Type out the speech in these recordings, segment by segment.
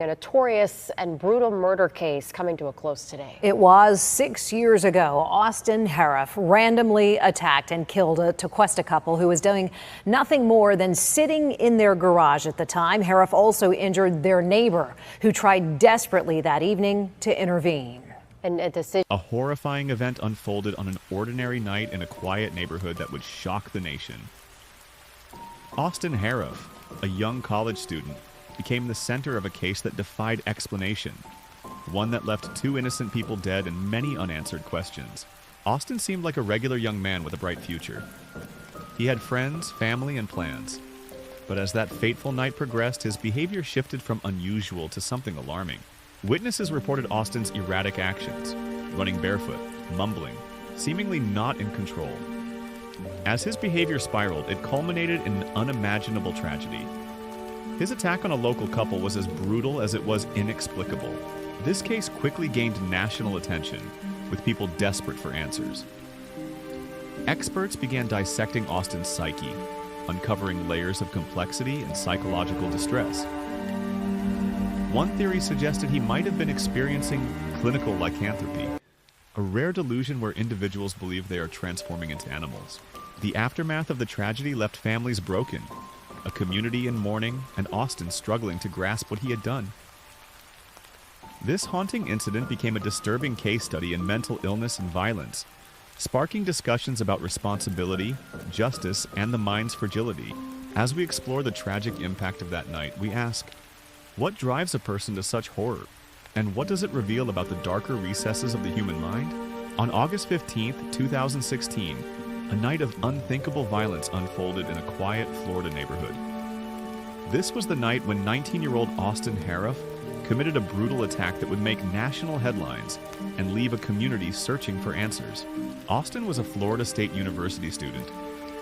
A notorious and brutal murder case coming to a close today. It was 6 years ago. Austin Harrouff randomly attacked and killed a Tequesta couple who was doing nothing more than sitting in their garage at the time. Harrouff also injured their neighbor, who tried desperately that evening to intervene. A horrifying event unfolded on an ordinary night in a quiet neighborhood that would shock the nation. Austin Harrouff, a young college student, became the center of a case that defied explanation, one that left two innocent people dead and many unanswered questions. Austin seemed like a regular young man with a bright future. He had friends, family, and plans. But as that fateful night progressed, his behavior shifted from unusual to something alarming. Witnesses reported Austin's erratic actions, running barefoot, mumbling, seemingly not in control. As his behavior spiraled, it culminated in an unimaginable tragedy. His attack on a local couple was as brutal as it was inexplicable. This case quickly gained national attention, with people desperate for answers. Experts began dissecting Austin's psyche, uncovering layers of complexity and psychological distress. One theory suggested he might have been experiencing clinical lycanthropy, a rare delusion where individuals believe they are transforming into animals. The aftermath of the tragedy left families broken, a community in mourning, and Austin struggling to grasp what he had done. This haunting incident became a disturbing case study in mental illness and violence, sparking discussions about responsibility, justice, and the mind's fragility. As we explore the tragic impact of that night, we ask, what drives a person to such horror? And what does it reveal about the darker recesses of the human mind? On August 15, 2016, a night of unthinkable violence unfolded in a quiet Florida neighborhood. This was the night when 19-year-old Austin Harrouff committed a brutal attack that would make national headlines and leave a community searching for answers. Austin was a Florida State University student,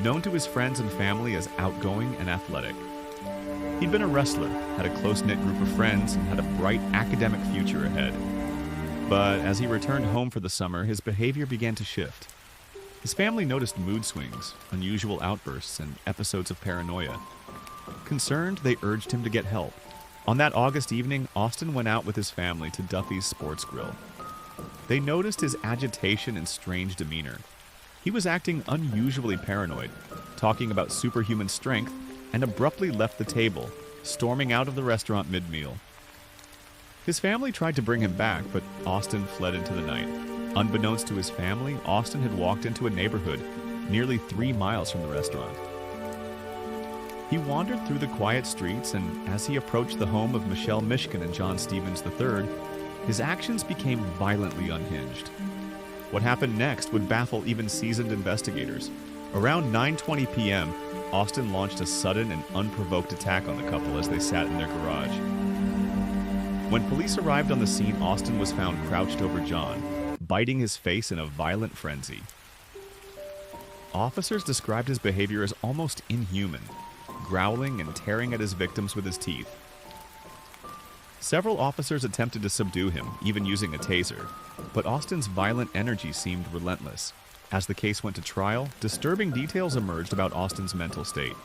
known to his friends and family as outgoing and athletic. He'd been a wrestler, had a close-knit group of friends, and had a bright academic future ahead. But as he returned home for the summer, his behavior began to shift. His family noticed mood swings, unusual outbursts, and episodes of paranoia. Concerned, they urged him to get help. On that August evening, Austin went out with his family to Duffy's Sports Grill. They noticed his agitation and strange demeanor. He was acting unusually paranoid, talking about superhuman strength, and abruptly left the table, storming out of the restaurant mid-meal. His family tried to bring him back, but Austin fled into the night. Unbeknownst to his family, Austin had walked into a neighborhood nearly 3 miles from the restaurant. He wandered through the quiet streets, and as he approached the home of Mishcon and John Stevens III, his actions became violently unhinged. What happened next would baffle even seasoned investigators. Around 9:20 p.m., Austin launched a sudden and unprovoked attack on the couple as they sat in their garage. When police arrived on the scene, Austin was found crouched over John, biting his face in a violent frenzy. Officers described his behavior as almost inhuman, growling and tearing at his victims with his teeth. Several officers attempted to subdue him, even using a taser, but Austin's violent energy seemed relentless. As the case went to trial, disturbing details emerged about Austin's mental state.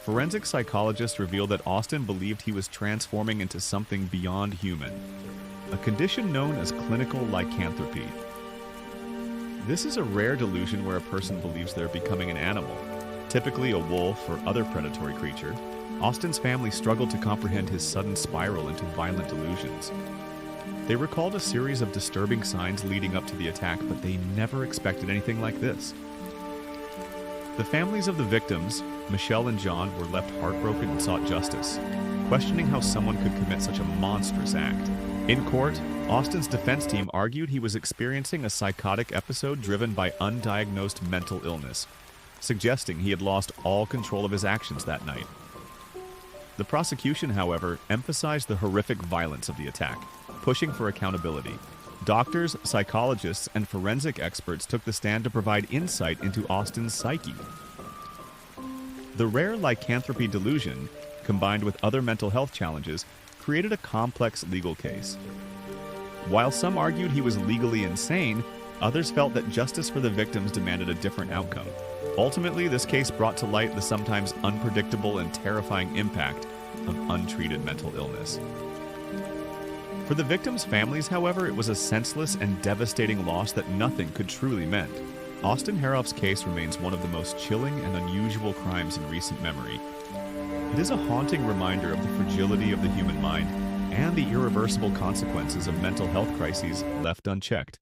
Forensic psychologists revealed that Austin believed he was transforming into something beyond human, a condition known as clinical lycanthropy. This is a rare delusion where a person believes they're becoming an animal, typically a wolf or other predatory creature. Austin's family struggled to comprehend his sudden spiral into violent delusions. They recalled a series of disturbing signs leading up to the attack, but they never expected anything like this. The families of the victims, Michelle and John, were left heartbroken and sought justice, questioning how someone could commit such a monstrous act. In court, Austin's defense team argued he was experiencing a psychotic episode driven by undiagnosed mental illness, suggesting he had lost all control of his actions that night. The prosecution, however, emphasized the horrific violence of the attack, pushing for accountability. Doctors, psychologists, and forensic experts took the stand to provide insight into Austin's psyche. The rare lycanthropy delusion, combined with other mental health challenges, created a complex legal case. While some argued he was legally insane, others felt that justice for the victims demanded a different outcome. Ultimately, this case brought to light the sometimes unpredictable and terrifying impact of untreated mental illness. For the victims' families, however, it was a senseless and devastating loss that nothing could truly mend. Austin Harrouff's case remains one of the most chilling and unusual crimes in recent memory. It is a haunting reminder of the fragility of the human mind and the irreversible consequences of mental health crises left unchecked.